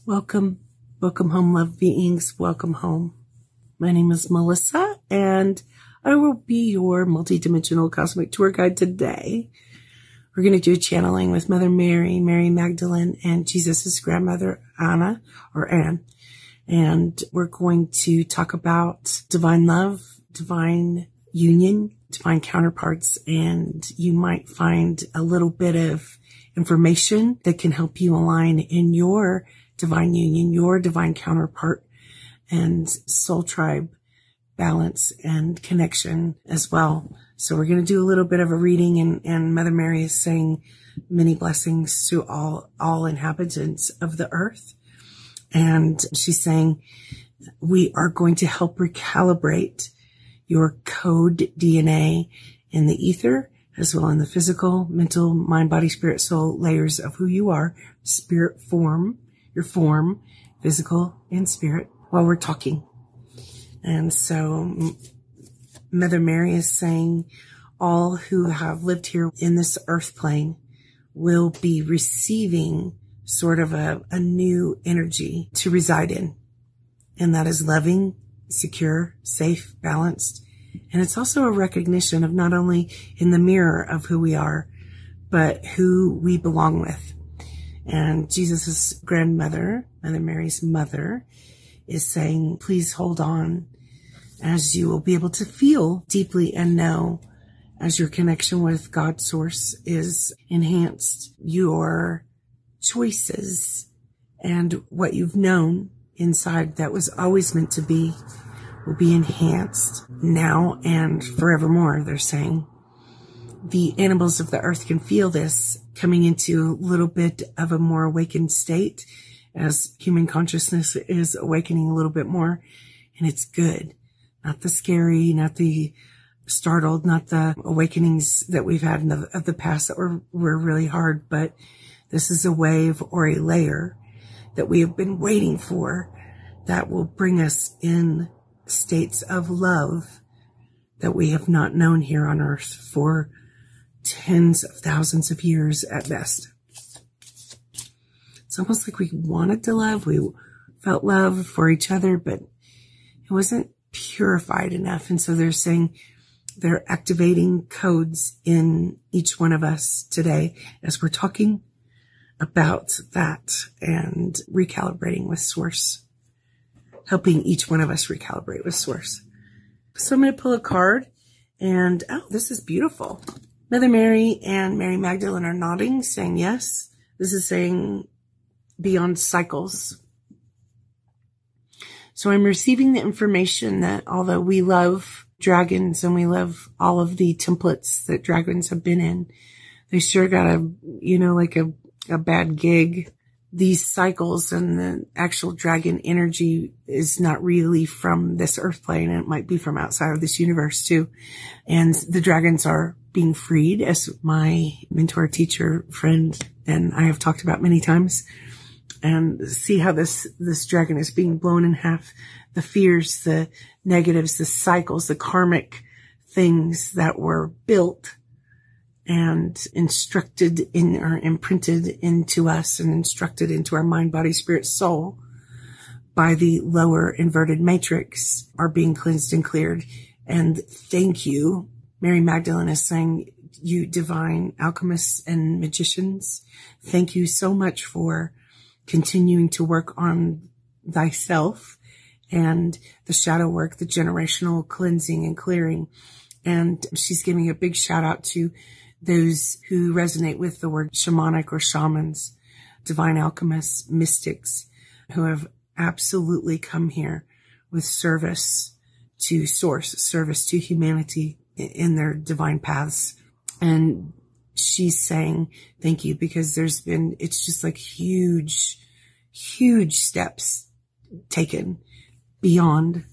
Welcome home, love beings. Welcome home. My name is Melissa, and I will be your multidimensional cosmic tour guide today. We're going to do a channeling with Mother Mary, Mary Magdalene, and Jesus' grandmother, Anne. And we're going to talk about divine love, divine union, divine counterparts, and you might find a little bit of information that can help you align in your divine union, your divine counterpart, and soul tribe balance and connection as well. So we're going to do a little bit of a reading, and Mother Mary is saying many blessings to all inhabitants of the earth. And she's saying, we are going to help recalibrate your code DNA in the ether, as well in the physical, mental, mind, body, spirit, soul layers of who you are, spirit form, your form, physical and spirit, while we're talking. And so Mother Mary is saying all who have lived here in this earth plane will be receiving sort of a new energy to reside in. And that is loving, secure, safe, balanced. And it's also a recognition of not only in the mirror of who we are, but who we belong with. And Jesus' grandmother, Mother Mary's mother, is saying, please hold on, as you will be able to feel deeply and know as your connection with God's source is enhanced. Your choices and what you've known inside that was always meant to be will be enhanced now and forevermore, they're saying. The animals of the earth can feel this coming into a little bit of a more awakened state as human consciousness is awakening a little bit more. And it's good. Not the scary, not the startled, not the awakenings that we've had of the past that were really hard. But this is a wave or a layer that we have been waiting for that will bring us in states of love that we have not known here on earth for tens of thousands of years at best. It's almost like we wanted to love. We felt love for each other, but it wasn't purified enough. And so they're saying they're activating codes in each one of us today as we're talking about that and recalibrating with source, helping each one of us recalibrate with source. So I'm going to pull a card, and oh, this is beautiful. Mother Mary and Mary Magdalene are nodding, saying yes. This is saying beyond cycles. So I'm receiving the information that although we love dragons and we love all of the templates that dragons have been in, they sure got a bad gig. These cycles and the actual dragon energy is not really from this earth plane, and it might be from outside of this universe too. And the dragons are being freed, as my mentor, teacher, friend, and I have talked about many times. And see how this dragon is being blown in half. The fears, the negatives, the cycles, the karmic things that were built and instructed in or imprinted into us and instructed into our mind, body, spirit, soul by the lower inverted matrix are being cleansed and cleared. And thank you. Mary Magdalene is saying, you divine alchemists and magicians, thank you so much for continuing to work on thyself and the shadow work, the generational cleansing and clearing. And she's giving a big shout out to those who resonate with the word shamanic or shamans, divine alchemists, mystics, who have absolutely come here with service to source, service to humanity in their divine paths. And she's saying thank you, because it's just like huge steps taken beyond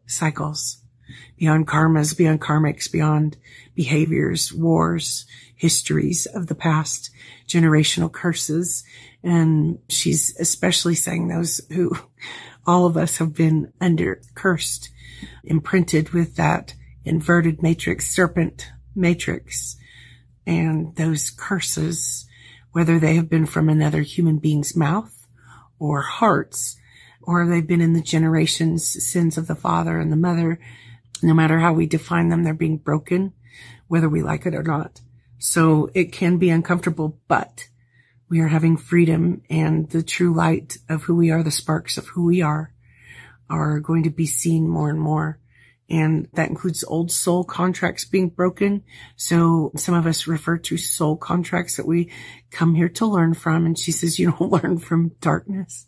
cycles, beyond karmas, beyond karmics, beyond behaviors, wars, histories of the past, generational curses. And she's especially saying those who all of us have been cursed, imprinted with that inverted matrix, serpent matrix, and those curses, whether they have been from another human being's mouth or hearts, or they've been in the generations sins of the father and the mother. No matter how we define them, they're being broken, whether we like it or not. So it can be uncomfortable, but we are having freedom, and the true light of who we are, the sparks of who we are going to be seen more and more. And that includes old soul contracts being broken. So some of us refer to soul contracts that we come here to learn from. And she says, you don't learn from darkness.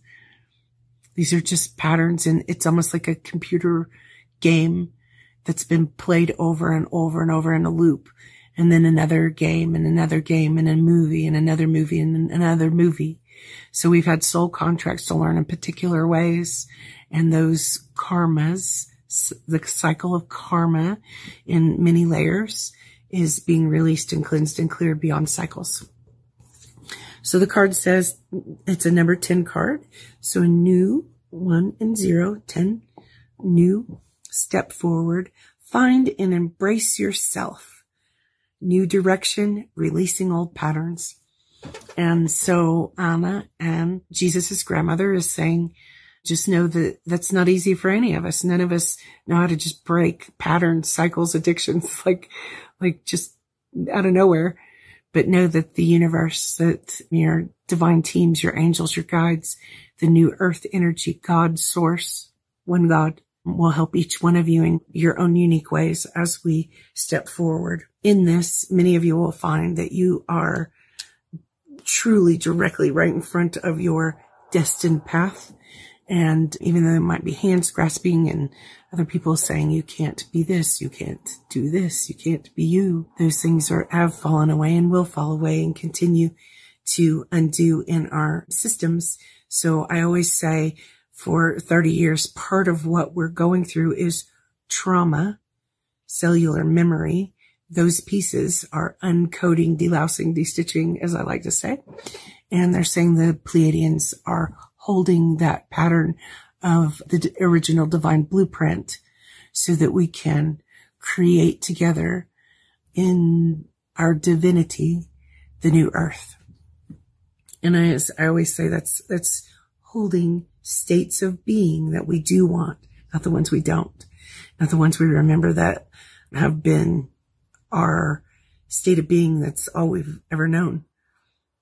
These are just patterns, and it's almost like a computer game that's been played over and over and over in a loop. And then another game and another game and a movie and another movie and another movie. So we've had soul contracts to learn in particular ways. And those karmas, the cycle of karma in many layers, is being released and cleansed and cleared beyond cycles. So the card says it's a number 10 card. So a new 1 and 0, 10, new, step forward, find and embrace yourself. New direction, releasing old patterns. And so Anna, and Jesus' grandmother, is saying, just know that that's not easy for any of us. None of us know how to just break patterns, cycles, addictions, like just out of nowhere. But know that the universe, that your divine teams, your angels, your guides, the new earth energy, God, source, one God, will help each one of you in your own unique ways as we step forward. In this, many of you will find that you are truly directly right in front of your destined path. And even though there might be hands grasping and other people saying, you can't be this, you can't do this, you can't be you, those things have fallen away and will fall away and continue to undo in our systems. So I always say, for 30 years, part of what we're going through is trauma, cellular memory. Those pieces are uncoding, delousing, destitching, as I like to say. And they're saying the Pleiadians are holding that pattern of the original divine blueprint so that we can create together in our divinity the new earth. And I always say that's holding states of being that we do want, not the ones we don't, not the ones we remember that have been our state of being that's all we've ever known.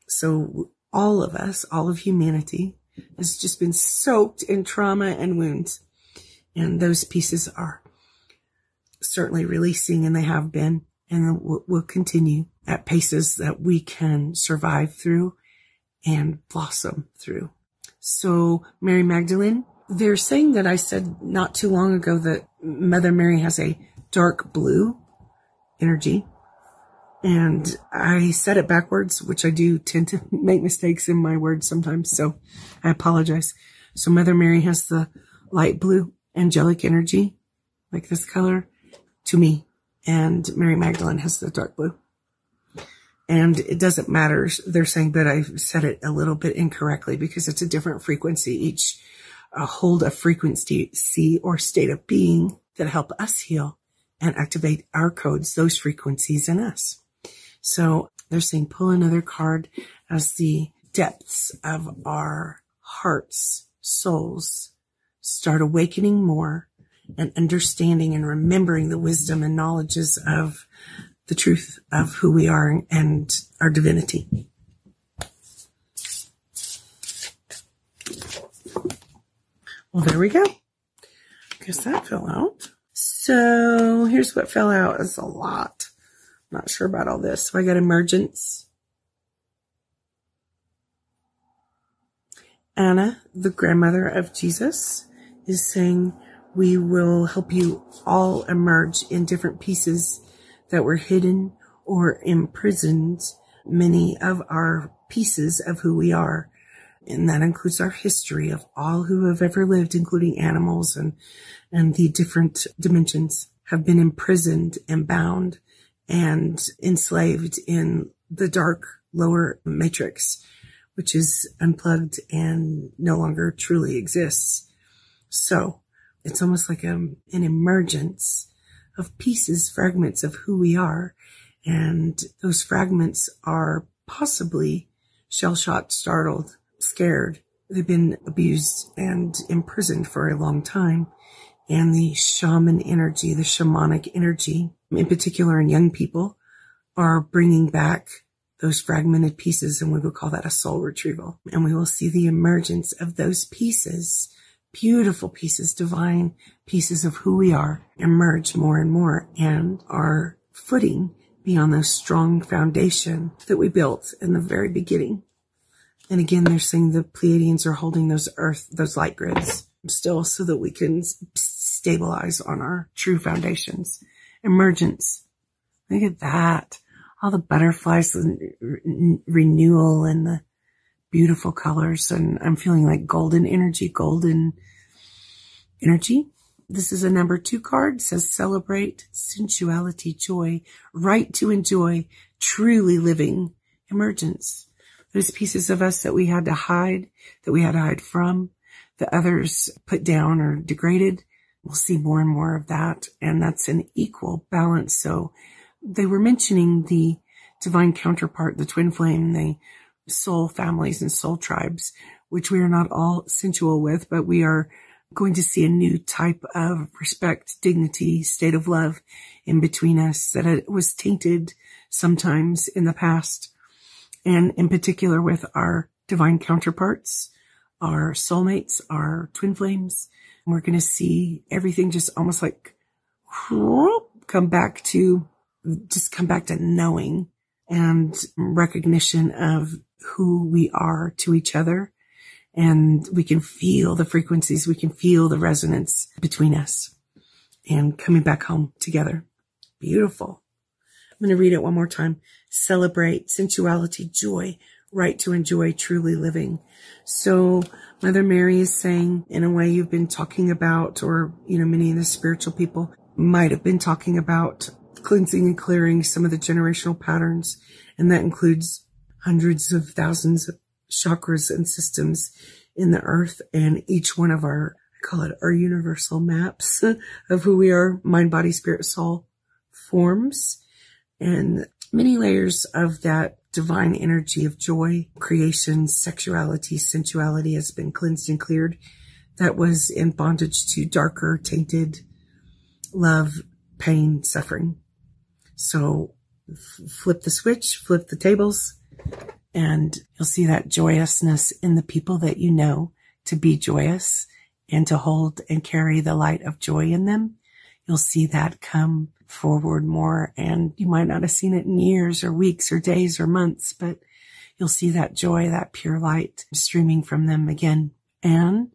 So all of us, all of humanity, has just been soaked in trauma and wounds. And those pieces are certainly releasing, and they have been, and will continue at paces that we can survive through and blossom through. So Mary Magdalene, they're saying that I said not too long ago that Mother Mary has a dark blue energy. And I said it backwards, which I do tend to make mistakes in my words sometimes. So I apologize. So Mother Mary has the light blue angelic energy, like this color, to me. And Mary Magdalene has the dark blue. And it doesn't matter, they're saying, but I said it a little bit incorrectly because it's a different frequency. Each hold a frequency or state of being that help us heal and activate our codes, those frequencies in us. So they're saying pull another card as the depths of our hearts, souls start awakening more and understanding and remembering the wisdom and knowledges of the truth of who we are and our divinity. Well, there we go. Guess that fell out. So here's what fell out. It's a lot. Not sure about all this. So I got emergence. Anna, the grandmother of Jesus, is saying we will help you all emerge in different pieces that were hidden or imprisoned, many of our pieces of who we are. And that includes our history of all who have ever lived, including animals and the different dimensions, have been imprisoned and bound and enslaved in the dark lower matrix, which is unplugged and no longer truly exists. So it's almost like an emergence of pieces, fragments of who we are. And those fragments are possibly shell-shocked, startled, scared, they've been abused and imprisoned for a long time. And the shaman energy, the shamanic energy, in particular in young people, are bringing back those fragmented pieces, and we will call that a soul retrieval. And we will see the emergence of those pieces, beautiful pieces, divine pieces of who we are, emerge more and more, and our footing be on those strong foundation that we built in the very beginning. And again, they're saying the Pleiadians are holding those light grids still so that we can stabilize on our true foundations. Emergence. Look at that. All the butterflies and renewal and the beautiful colors. And I'm feeling like golden energy. This is a number 2 card. It says celebrate, sensuality, joy, right to enjoy, truly living, emergence. Those pieces of us that we had to hide from, that others put down or degraded. We'll see more and more of that. And that's an equal balance. So they were mentioning the divine counterpart, the twin flame, the soul families and soul tribes, which we are not all sensual with, but we are going to see a new type of respect, dignity, state of love in between us that it was tainted sometimes in the past. And in particular with our divine counterparts, our soulmates, our twin flames. We're going to see everything just almost like come back to knowing and recognition of who we are to each other. And we can feel the frequencies. We can feel the resonance between us and coming back home together. Beautiful. I'm going to read it one more time. Celebrate, sensuality, joy, right to enjoy, truly living. So Mother Mary is saying, in a way you've been talking about, or, many of the spiritual people might have been talking about cleansing and clearing some of the generational patterns. And that includes hundreds of thousands of chakras and systems in the earth, and each one of I call it our universal maps of who we are, mind, body, spirit, soul forms. And many layers of that divine energy of joy, creation, sexuality, sensuality has been cleansed and cleared. That was in bondage to darker, tainted love, pain, suffering. So flip the switch, flip the tables, and you'll see that joyousness in the people that you know to be joyous and to hold and carry the light of joy in them. You'll see that come forward more, and you might not have seen it in years or weeks or days or months, but you'll see that joy, that pure light streaming from them again. And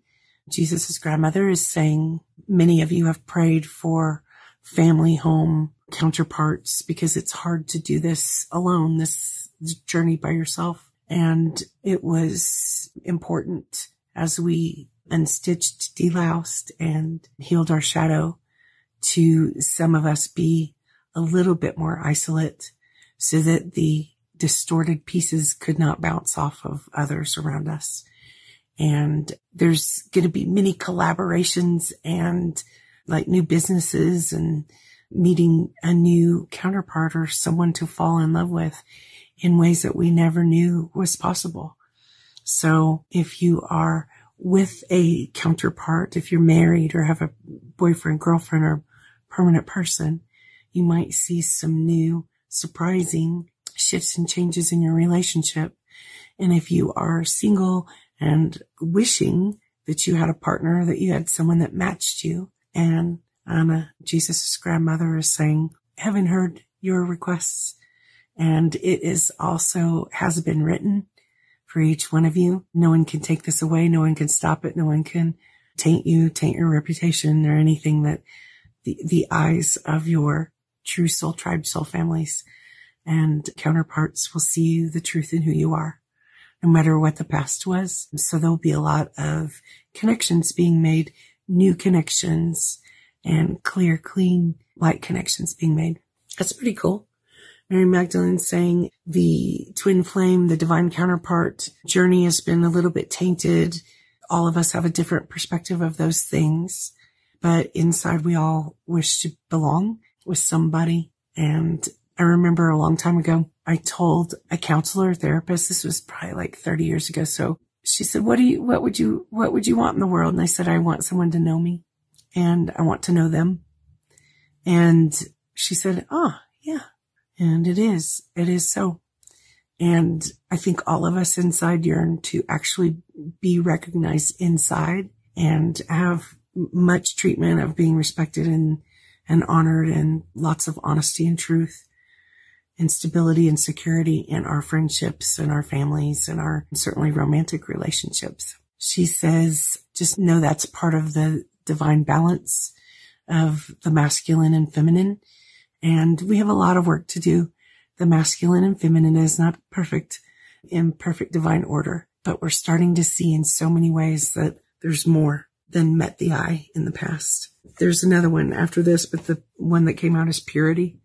Jesus' grandmother is saying, many of you have prayed for family home counterparts because it's hard to do this alone, this journey by yourself. And it was important as we unstitched, deloused, and healed our shadow to some of us be a little bit more isolate so that the distorted pieces could not bounce off of others around us. And there's going to be many collaborations and like new businesses and meeting a new counterpart or someone to fall in love with in ways that we never knew was possible. So if you are with a counterpart, if you're married or have a boyfriend, girlfriend, or permanent person, you might see some new surprising shifts and changes in your relationship. And if you are single and wishing that you had a partner, that you had someone that matched you, and Anna, Jesus' grandmother, is saying, heaven heard your requests. And it is also has been written for each one of you. No one can take this away. No one can stop it. No one can taint you, taint your reputation, or anything that the eyes of your true soul tribe, soul families and counterparts will see you, the truth in who you are, no matter what the past was. So there'll be a lot of connections being made, new connections, and clear, clean, light connections being made. That's pretty cool. Mary Magdalene saying the twin flame, the divine counterpart journey has been a little bit tainted. All of us have a different perspective of those things, but inside we all wish to belong with somebody. And I remember a long time ago, I told a counselor, therapist, this was probably like 30 years ago. So she said, what would you want in the world? And I said, I want someone to know me and I want to know them. And she said, oh, yeah. And it is so. And I think all of us inside yearn to actually be recognized inside and have much treatment of being respected and honored and lots of honesty and truth and stability and security in our friendships and our families and our certainly romantic relationships. She says, just know that's part of the divine balance of the masculine and feminine. And we have a lot of work to do. The masculine and feminine is not perfect in perfect divine order, but we're starting to see in so many ways that there's more than met the eye in the past. There's another one after this, but the one that came out is purity.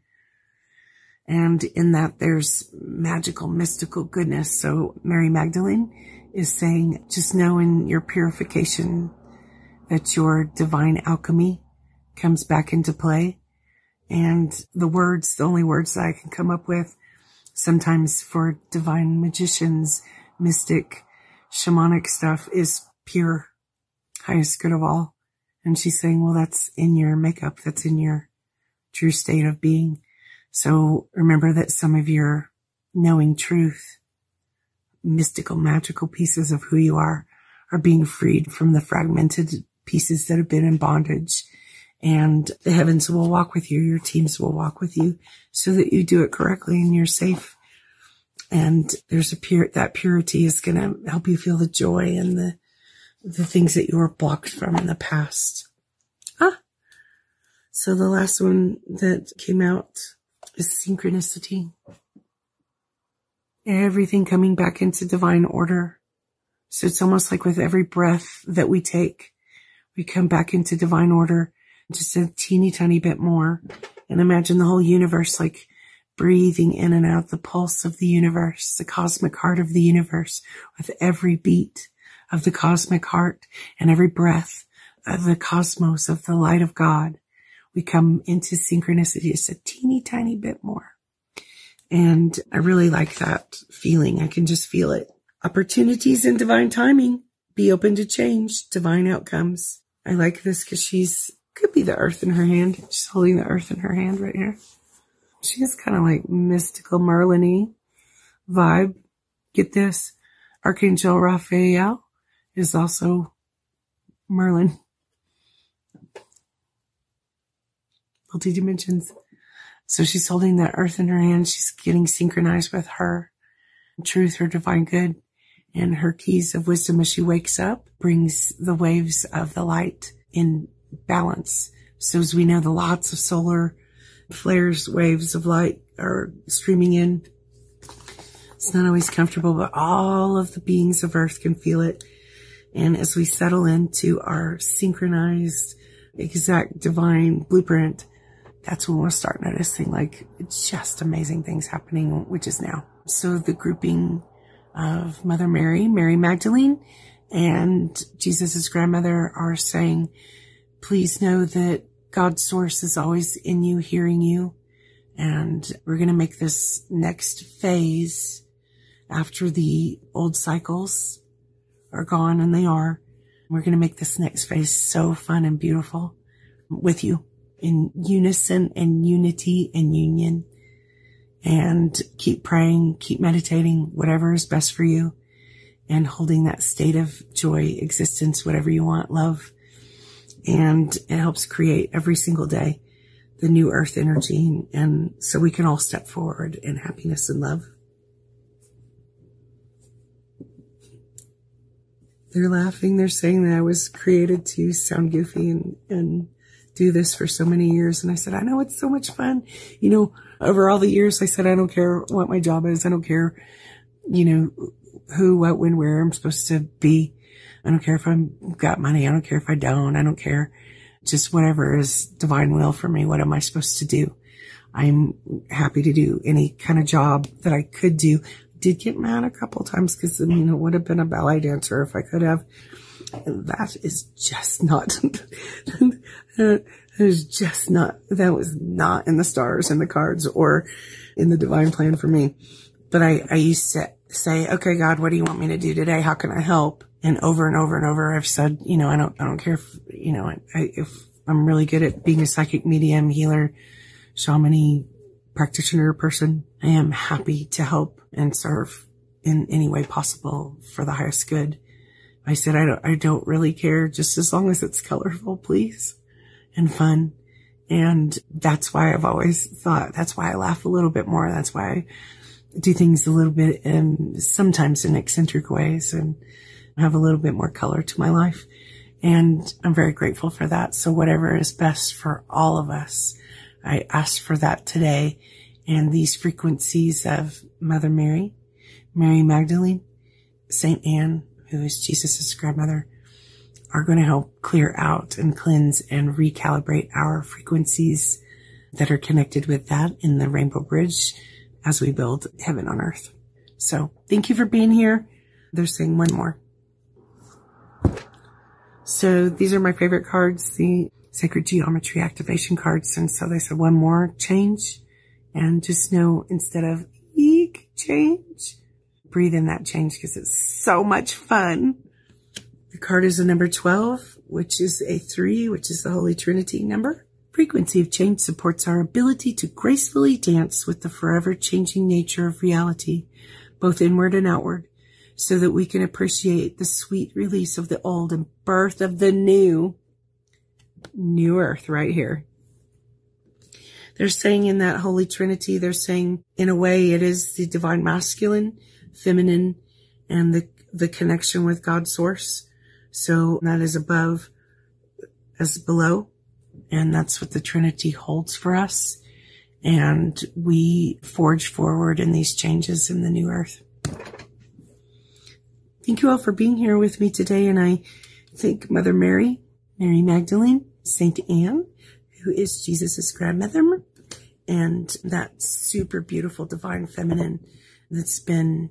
And in that there's magical, mystical goodness. So Mary Magdalene is saying, just know in your purification that your divine alchemy comes back into play. And the only words that I can come up with sometimes for divine magicians, mystic, shamanic stuff is pure, highest good of all. And she's saying, well, that's in your makeup. That's in your true state of being. So remember that some of your knowing truth, mystical, magical pieces of who you are being freed from the fragmented pieces that have been in bondage. And the heavens will walk with you. Your teams will walk with you so that you do it correctly and you're safe. And there's that purity is going to help you feel the joy and the things that you were blocked from in the past. So the last one that came out is synchronicity. Everything coming back into divine order. So it's almost like with every breath that we take, we come back into divine order. Just a teeny tiny bit more. And imagine the whole universe like breathing in and out the pulse of the universe, the cosmic heart of the universe, with every beat of the cosmic heart and every breath of the cosmos of the light of God. We come into synchronicity just a teeny tiny bit more. And I really like that feeling. I can just feel it. Opportunities in divine timing. Be open to change. Divine outcomes. I like this because could be the earth in her hand. She's holding the earth in her hand right here. She is kind of like mystical Merlin-y vibe. Get this. Archangel Raphael is also Merlin. Multi-dimensions. So she's holding that earth in her hand. She's getting synchronized with her truth, her divine good, and her keys of wisdom as she wakes up brings the waves of the light in balance. So as we know, the lots of solar flares, waves of light are streaming in. It's not always comfortable, but all of the beings of Earth can feel it. And as we settle into our synchronized, exact divine blueprint, that's when we'll start noticing like just amazing things happening, which is now. So the grouping of Mother Mary, Mary Magdalene, and Jesus' grandmother are saying, please know that God's source is always in you, hearing you. And we're going to make this next phase after the old cycles are gone, and they are. We're going to make this next phase so fun and beautiful with you in unison and unity and union. And keep praying, keep meditating, whatever is best for you, and holding that state of joy, existence, whatever you want, love. And it helps create every single day the new earth energy. And so we can all step forward in happiness and love. They're laughing. They're saying that I was created to sound goofy and do this for so many years. And I said, I know, it's so much fun. You know, over all the years, I said, I don't care what my job is. I don't care, you know, who, what, when, where I'm supposed to be. I don't care if I've got money. I don't care if I don't. I don't care. Just whatever is divine will for me. What am I supposed to do? I'm happy to do any kind of job that I could do. Did get mad a couple of times because, I mean, it would have been a ballet dancer if I could have. That is just not, that was not in the stars and the cards or in the divine plan for me. But I used to say, okay, God, what do you want me to do today? How can I help? And over and over and over, I've said, I don't care if, if I'm really good at being a psychic medium, healer, shaman, practitioner person. I am happy to help and serve in any way possible for the highest good. I said, I don't really care, just as long as it's colorful, please, and fun. And that's why I've always thought, that's why I laugh a little bit more. That's why I do things a little bit, sometimes in eccentric ways, and have a little bit more color to my life. And I'm very grateful for that. So whatever is best for all of us, I ask for that today. And these frequencies of Mother Mary, Mary Magdalene, Saint Anne, who is Jesus' grandmother, are going to help clear out and cleanse and recalibrate our frequencies that are connected with that in the Rainbow Bridge as we build heaven on earth. So thank you for being here. They're saying one more. So these are my favorite cards, the Sacred Geometry Activation cards. And so they said one more, change. And just know, instead of eek, change, breathe in that change, because it's so much fun. The card is a number 12, which is a 3, which is the Holy Trinity number. Frequency of change supports our ability to gracefully dance with the forever changing nature of reality, both inward and outward, so that we can appreciate the sweet release of the old and birth of the new earth right here. They're saying in that Holy Trinity, they're saying in a way it is the divine masculine, feminine, and the connection with God's source. So that is above as below. And that's what the Trinity holds for us. And we forge forward in these changes in the new earth. Thank you all for being here with me today. And I thank Mother Mary, Mary Magdalene, Saint Anne, who is Jesus' grandmother, and that super beautiful divine feminine that's been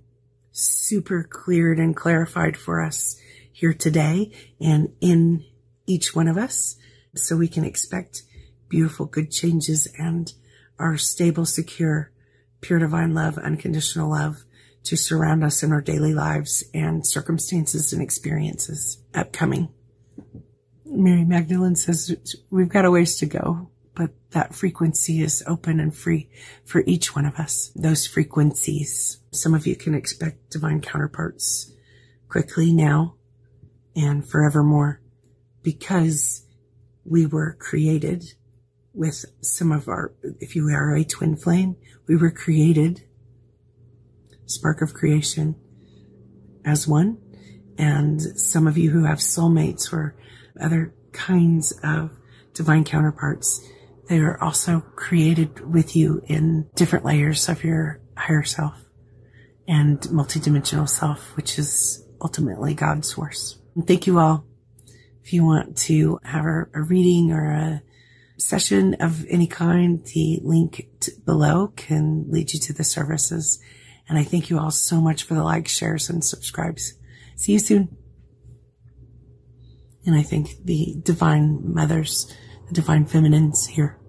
super cleared and clarified for us here today and in each one of us, so we can expect beautiful, good changes and our stable, secure, pure divine love, unconditional love to surround us in our daily lives and circumstances and experiences upcoming. Mary Magdalene says we've got a ways to go, but that frequency is open and free for each one of us. Those frequencies, some of you can expect divine counterparts quickly now and forevermore, because we were created with some of our, if you are a twin flame, we were created, spark of creation, as one. And some of you who have soulmates or other kinds of divine counterparts, they are also created with you in different layers of your higher self and multidimensional self, which is ultimately God's source. And thank you all. If you want to have a reading or a session of any kind, the link below can lead you to the services. And I thank you all so much for the likes, shares, and subscribes. See you soon. And I thank the divine mothers, the divine feminines here.